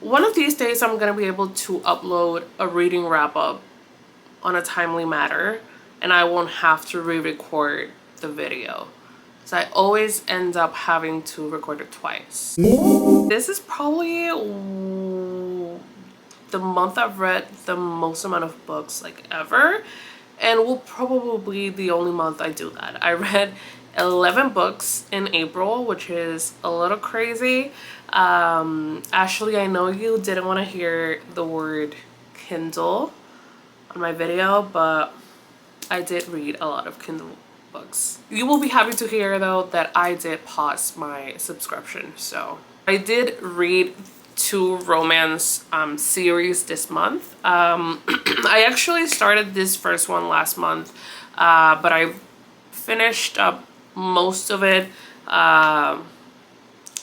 One of these days I'm gonna be able to upload a reading wrap-up on a timely manner, and I won't have to re-record the video. So I always end up having to record it twice. This is probably the month I've read the most amount of books like ever, and will probably be the only month I do that. I read 11 books in April, which is a little crazy. Ashley, I know you didn't want to hear the word Kindle on my video, but I did read a lot of Kindle books. You will be happy to hear though that I did pause my subscription. So I did read 2 romance series this month. I actually started this first one last month, but I finished up most of it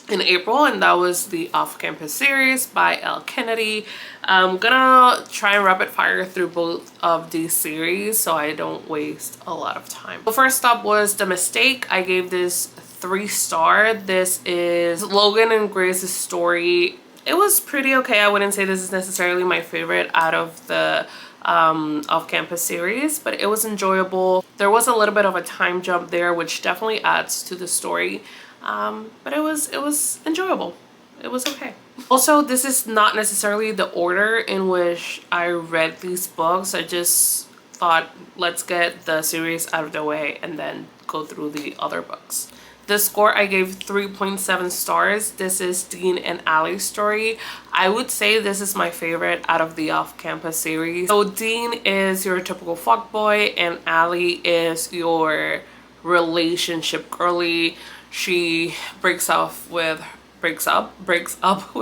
in April, and that was the Off-Campus series by Elle Kennedy. I'm gonna try and rapid fire through both of these series so I don't waste a lot of time. The first stop was The Mistake. I gave this 3-star. This is Logan and Grace's story. It was pretty okay. I wouldn't say this is necessarily my favorite out of the Off-Campus series, but it was enjoyable. There was a little bit of a time jump there, which definitely adds to the story, but it was enjoyable. It was okay. Also, this is not necessarily the order in which I read these books. I just thought, let's get the series out of the way and then go through the other books. The score I gave 3.7 stars. This is Dean and Allie's story. I would say this is my favorite out of the Off-Campus series. So Dean is your typical fuckboy and Allie is your relationship girly. She breaks up with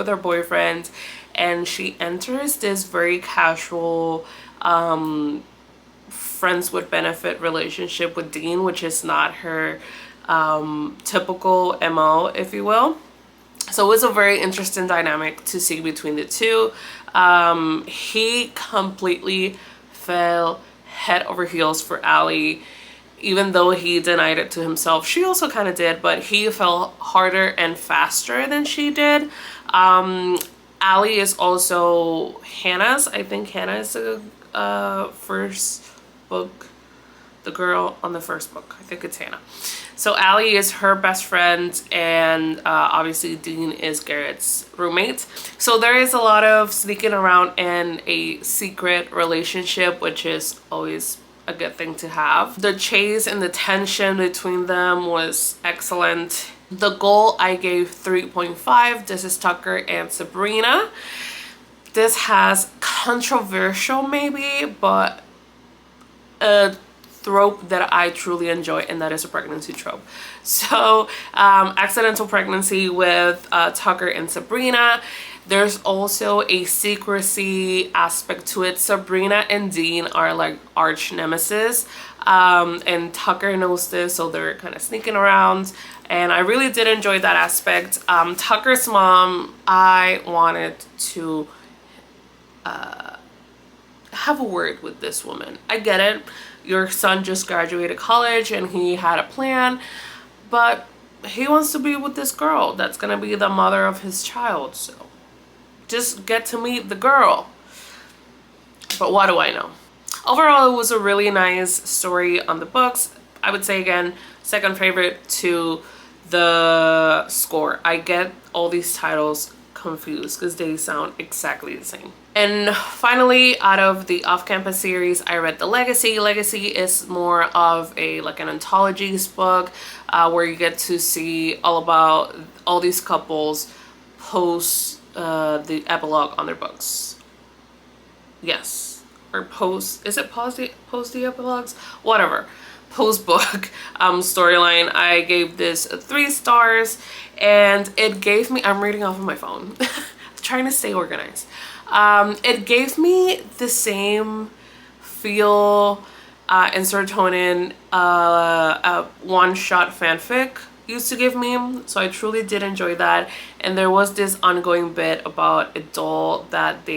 her boyfriend, and she enters this very casual friends with benefit relationship with Dean, which is not her typical MO, if you will. So it was a very interesting dynamic to see between the two. He completely fell head over heels for Allie, even though he denied it to himself. She also kind of did, but he fell harder and faster than she did. Allie is also Hannah's. I think Hannah is the first book, the girl on the first book. I think it's Hannah. So Allie is her best friend, and obviously Dean is Garrett's roommate. So there is a lot of sneaking around in a secret relationship, which is always a good thing to have. The chase and the tension between them was excellent. The goal I gave 3.5. This is Tucker and Sabrina. This has controversial maybe, but a trope that I truly enjoy, and that is a pregnancy trope. So accidental pregnancy with Tucker and Sabrina. There's also a secrecy aspect to it. Sabrina and Dean are like arch nemesis, and Tucker knows this, so they're kind of sneaking around, and I really did enjoy that aspect. Tucker's mom, I wanted to have a word with this woman. I get it. Your son just graduated college and he had a plan, but he wants to be with this girl that's gonna be the mother of his child. So just get to meet the girl. But what do I know? Overall, it was a really nice story on the books. I would say again, second favorite to the score. I get all these titles confused because they sound exactly the same. And finally, out of the Off-Campus series, I read The Legacy. Legacy is more of a like an anthologies book where you get to see all about all these couples post the epilogue on their books. Yes, or post, is it post the epilogues? Whatever. Post book storyline. I gave this 3 stars, and it gave me, I'm reading off of my phone, trying to stay organized. It gave me the same feel and serotonin a one-shot fanfic used to give me, so I truly did enjoy that. And there was this ongoing bit about a doll that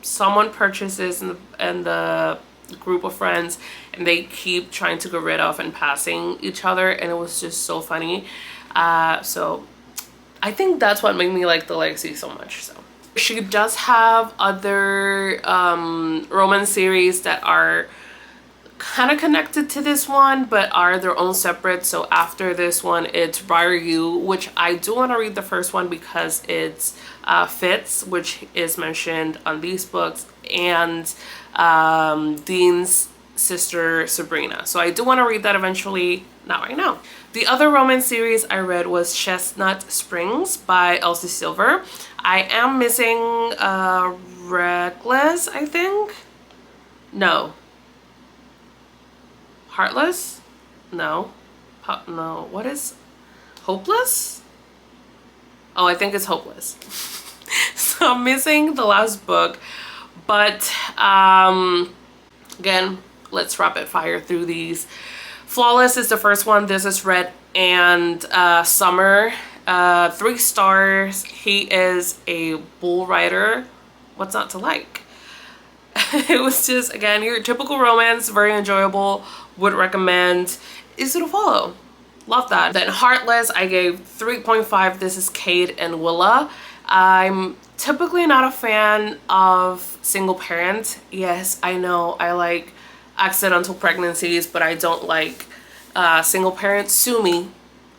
someone purchases in the group of friends, and they keep trying to get rid of and passing each other, and it was just so funny. So I think that's what made me like The Legacy so much. So She does have other romance series that are kind of connected to this one but are their own separate. So after this one it's Ryu, which I do want to read the first one because it's Fitz, which is mentioned on these books, and Dean's sister Sabrina. So I do want to read that eventually, not right now. The other romance series I read was Chestnut Springs by Elsie Silver. I am missing Reckless, I think. No. Heartless? No. No. What is Hopeless? Oh, I think it's Hopeless. So I'm missing the last book. But again, let's rapid fire through these. Flawless is the first one. This is Red and Summer. 3 stars. He is a bull rider. What's not to like? It was just, again, your typical romance, very enjoyable, would recommend. Easy to follow. Love that. Then Heartless, I gave 3.5. This is Cade and Willa. I'm typically not a fan of single parent. Yes, I know I like accidental pregnancies, but I don't like single parents. Sue me.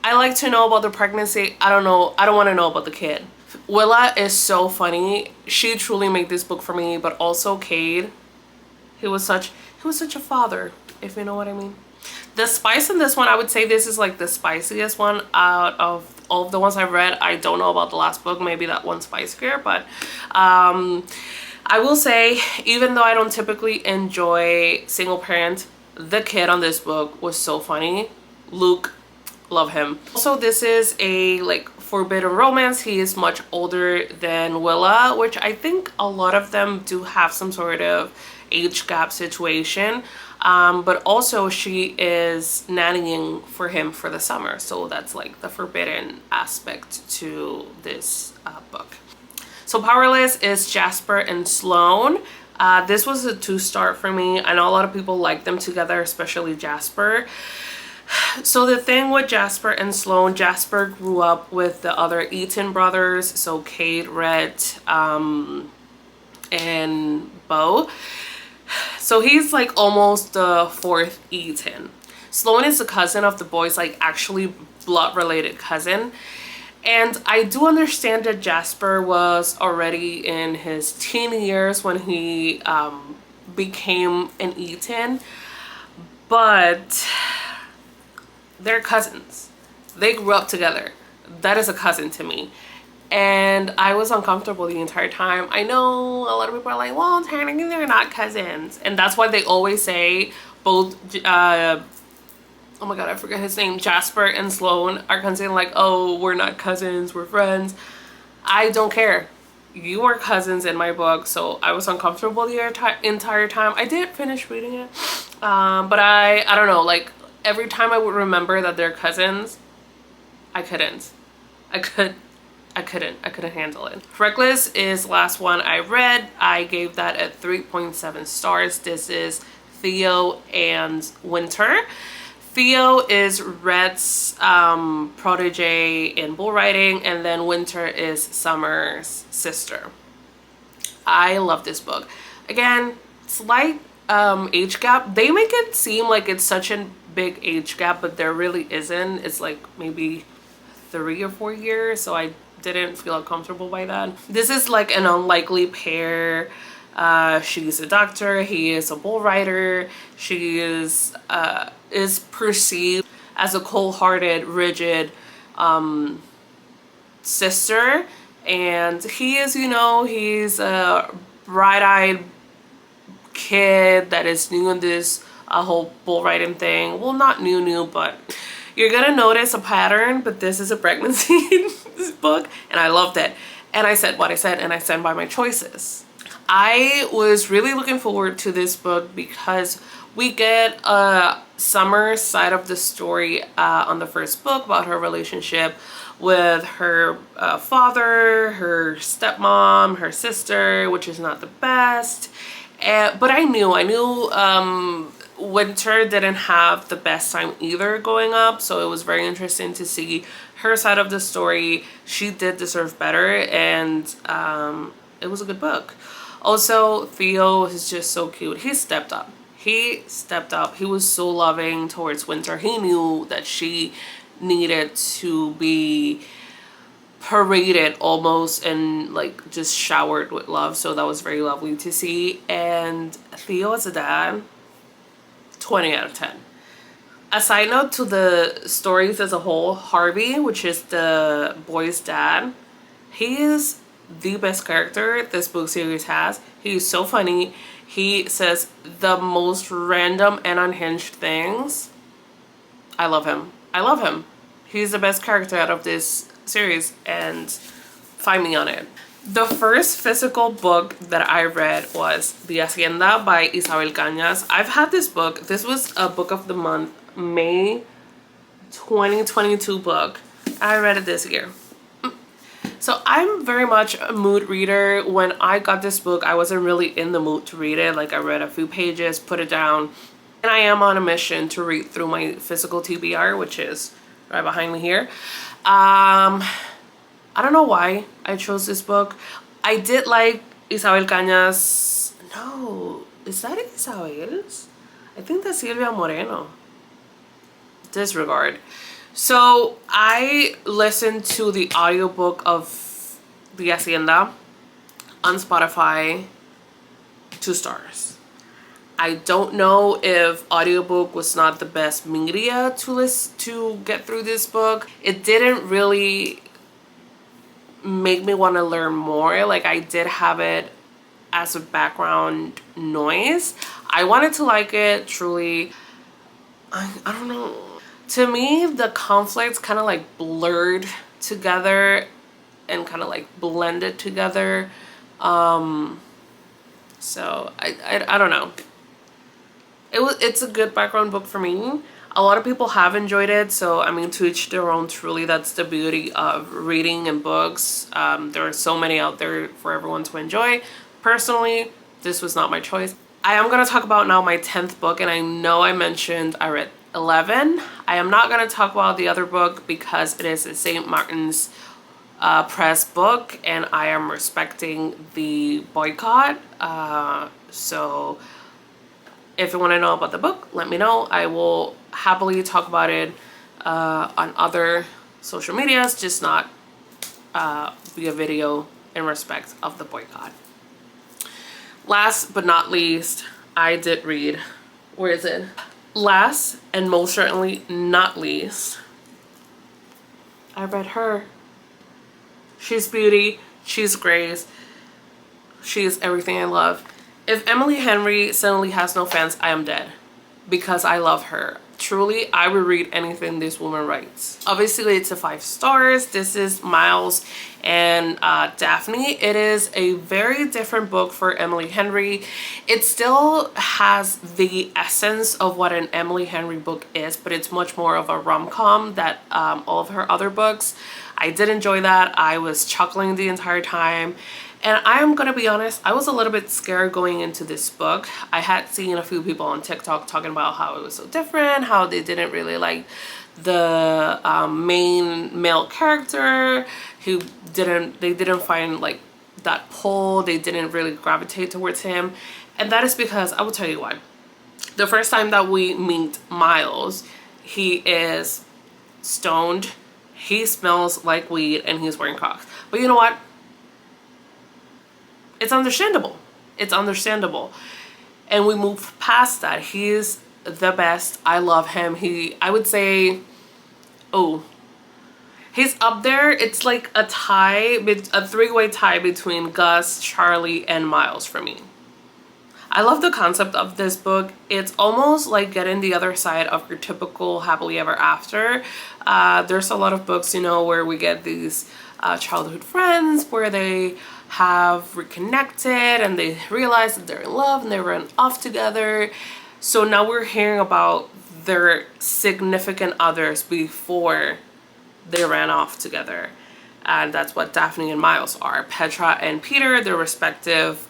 I like to know about the pregnancy. I don't know. I don't want to know about the kid. Willa is so funny. She truly made this book for me, but also Cade. He was such a father, if you know what I mean. The spice in this one, I would say this is like the spiciest one out of all of the ones I've read. I don't know about the last book. Maybe that one's spicier, but I will say, even though I don't typically enjoy single parent, the kid on this book was so funny. Luke, love him. Also, this is a like forbidden romance. He is much older than Willa, which I think a lot of them do have some sort of age gap situation. But also she is nannying for him for the summer. So that's like the forbidden aspect to this book. So Powerless is Jasper and Sloane. This was a 2-star for me. I know a lot of people like them together, especially Jasper. So the thing with Jasper and Sloane, Jasper grew up with the other Eaton brothers. So Cade, Rhett, and Bo. So he's like almost the 4th Eaton. Sloane is the cousin of the boys, like actually blood related cousin. And I do understand that Jasper was already in his teen years when he became an Eaton, but they're cousins. They grew up together. That is a cousin to me. And I was uncomfortable the entire time. I know a lot of people are like, well, technically they're not cousins. And that's why they always say both, oh my God, I forget his name, Jasper and Sloane are considered like, oh, we're not cousins, we're friends. I don't care. You are cousins in my book. So I was uncomfortable the entire time. I did finish reading it. But I don't know, like every time I would remember that they're cousins, I couldn't handle it. Reckless is the last one I read. I gave that at 3.7 stars. This is Theo and Winter. Theo is Rhett's protege in bull riding, and then Winter is Summer's sister. I love this book. Again, slight age gap. They make it seem like it's such a big age gap, but there really isn't. It's like maybe 3 or 4 years, so I didn't feel comfortable by that. This is like an unlikely pair. She's a doctor, he is a bull rider. She is perceived as a cold-hearted, rigid sister, and he is, you know, he's a bright-eyed kid that is new in this whole bull riding thing. Well, not new, but you're gonna notice a pattern. But this is a pregnancy in this book, and I loved it. And I said what I said, and I stand by my choices. I was really looking forward to this book because we get a Summer side of the story on the first book about her relationship with her father, her stepmom, her sister, which is not the best. But I knew Winter didn't have the best time either going up, so it was very interesting to see her side of the story. She did deserve better, and it was a good book. Also, Theo is just so cute. He stepped up. He stepped up. He was so loving towards Winter. He knew that she needed to be paraded almost and like just showered with love. So that was very lovely to see. And Theo as a dad, 20 out of 10. A side note to the stories as a whole, Harvey, which is the boy's dad, he is the best character this book series has. He's so funny. He says the most random and unhinged things. I love him. I love him. He's the best character out of this series, and find me on it. The first physical book that I read was The Hacienda by Isabel Cañas. I've had this book. This was a book of the month, May 2022 book. I read it this year. So I'm very much a mood reader. When I got this book, I wasn't really in the mood to read it. Like, I read a few pages, put it down, and I am on a mission to read through my physical TBR, which is right behind me here. I don't know why I chose this book. I did like Isabel Cañas. No, is that Isabel's? I think that's Silvia Moreno. Disregard. So I listened to the audiobook of The Hacienda on Spotify, 2 stars. I don't know if audiobook was not the best media to get through this book. It didn't really make me want to learn more. Like, I did have it as a background noise. I wanted to like it, truly. I don't know. To me, the conflicts kind of like blurred together and kind of like blended together. So I don't know. It's a good background book for me. A lot of people have enjoyed it, so I mean, to each their own. Truly, that's the beauty of reading and books. There are so many out there for everyone to enjoy. Personally, this was not my choice. I am going to talk about now my 10th book, and I know I mentioned I read 11. I am not going to talk about the other book because it is a St. Martin's Press book, and I am respecting the boycott. So if you want to know about the book, let me know. I will happily talk about it on other social medias, just not via video, in respect of the boycott. Last but not least, I did read, where is it? Last and most certainly not least, I read her. She's beauty, she's grace, she's everything I love. If Emily Henry suddenly has no fans, I am dead, because I love her. Truly, I would read anything this woman writes. Obviously, it's a 5 stars. This is Miles and Daphne. It is a very different book for Emily Henry. It still has the essence of what an Emily Henry book is, but it's much more of a rom-com than all of her other books. I did enjoy that. I was chuckling the entire time. And I'm gonna be honest, I was a little bit scared going into this book. I had seen a few people on TikTok talking about how it was so different, how they didn't really like the main male character, they didn't find like that pull, they didn't really gravitate towards him. And that is because, I will tell you why. The first time that we meet Miles, he is stoned, he smells like weed, and he's wearing Crocs. But you know what? It's understandable. It's understandable. And we move past that. He's the best. I love him. I would say, oh, he's up there. It's like a tie, a 3-way tie between Gus, Charlie, and Miles for me. I love the concept of this book. It's almost like getting the other side of your typical happily ever after. There's a lot of books, you know, where we get these childhood friends where they have reconnected and they realize that they're in love and they ran off together. So now we're hearing about their significant others before they ran off together. And that's what Daphne and Miles are. Petra and Peter, their respective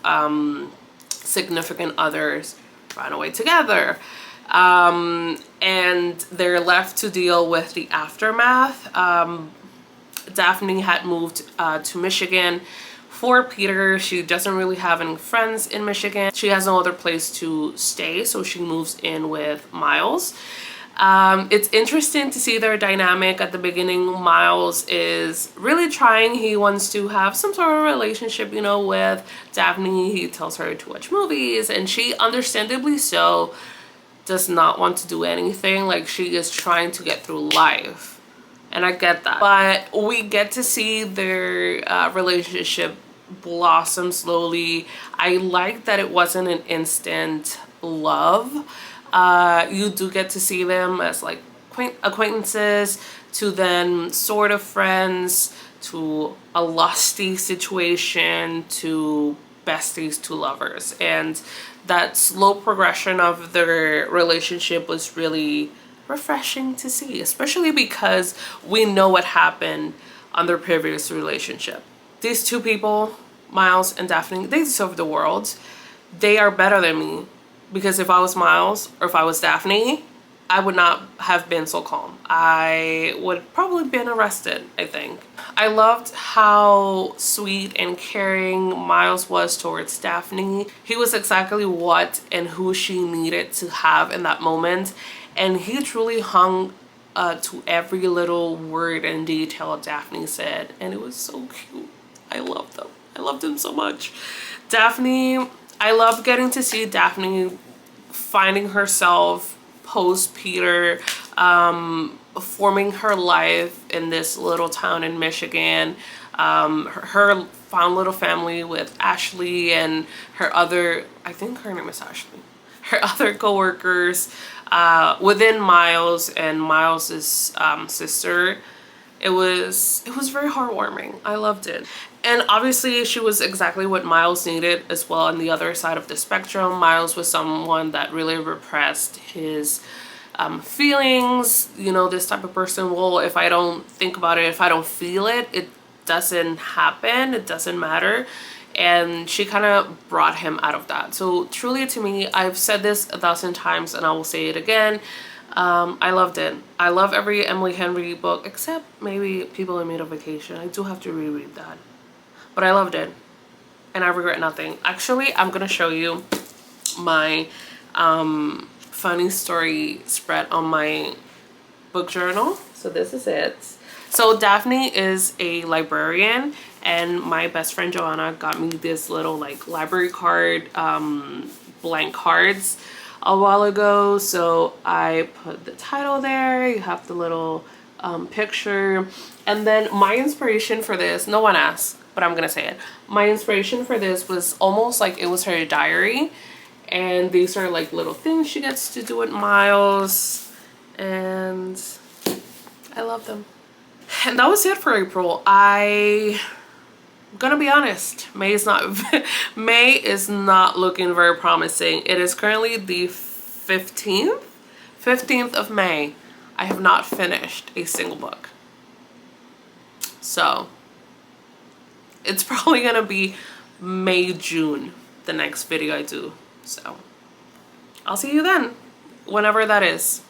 significant others, ran away together. And they're left to deal with the aftermath. Daphne had moved to Michigan for Peter. She doesn't really have any friends in Michigan. She has no other place to stay, so she moves in with Miles. It's interesting to see their dynamic. At the beginning, Miles is really trying. He wants to have some sort of relationship, you know, with Daphne. He tells her to watch movies, and she, understandably so, does not want to do anything. Like, she is trying to get through life, and I get that. But we get to see their relationship blossom slowly. I like that it wasn't an instant love. You do get to see them as like acquaintances, to then sort of friends, to a lusty situation, to besties, to lovers. And that slow progression of their relationship was really refreshing to see, especially because we know what happened on their previous relationship. These two people, Miles and Daphne, they deserve the world. They are better than me, because if I was Miles or if I was Daphne, I would not have been so calm. I would probably been arrested, I think. I loved how sweet and caring Miles was towards Daphne. He was exactly what and who she needed to have in that moment. And he truly hung to every little word and detail Daphne said. And it was so cute. I loved them. I loved him so much. Daphne, I love getting to see Daphne finding herself post Peter, forming her life in this little town in Michigan. Her found little family with Ashley and her other, I think her name is Ashley, her other co-workers within Miles and Miles's sister. It was very heartwarming. I loved it. And obviously she was exactly what Miles needed as well. On the other side of the spectrum, Miles was someone that really repressed his feelings. You know, this type of person, well, if I don't think about it, if I don't feel it, it doesn't happen, it doesn't matter. And she kind of brought him out of that. So truly, to me, I've said this 1,000 times and I will say it again, I loved it. I love every Emily Henry book except maybe People I Made on Vacation. I do have to reread that, but I loved it and I regret nothing. Actually, I'm gonna show you my funny story spread on my book journal. So this is it. So Daphne is a librarian, and my best friend Joanna got me this little like library card, blank cards a while ago. So I put the title there. You have the little picture, and then my inspiration for this, no one asked, but I'm gonna say it. My inspiration for this was almost like it was her diary, and these are like little things she gets to do with Miles, and I love them. And that was it for April. I'm gonna be honest, May is not looking very promising. It is currently the 15th of May. I have not finished a single book. So it's probably gonna be May, June, the next video I do. So I'll see you then, whenever that is.